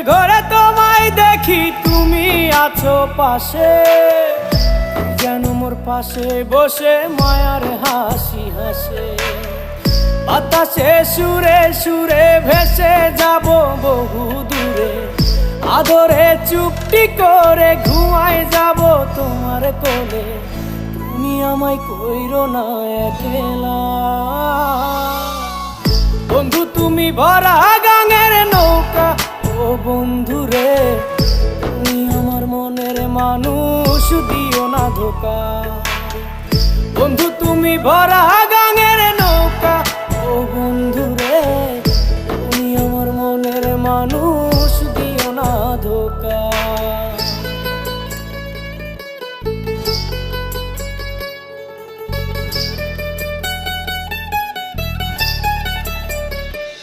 ঘরে তোমায় দেখি তুমি আছো পাশে, যেন মোর পাশে বসে মায়ার হাসি হাসে। বাতাসে সুরে সুরে ভেসে যাব বহু দূরে, আদরে চুপটি করে ঘুমায় যাব তোমার কোলে। তুমি আমায় কইরো না একলা বন্ধু, তুমি ভরা গাঙের নৌকা। ও বন্ধু রে, তুমি আমার মনের মানুষ, দিও না ধোকা। বন্ধু তুমি ভরা গাঙের নৌকা। ও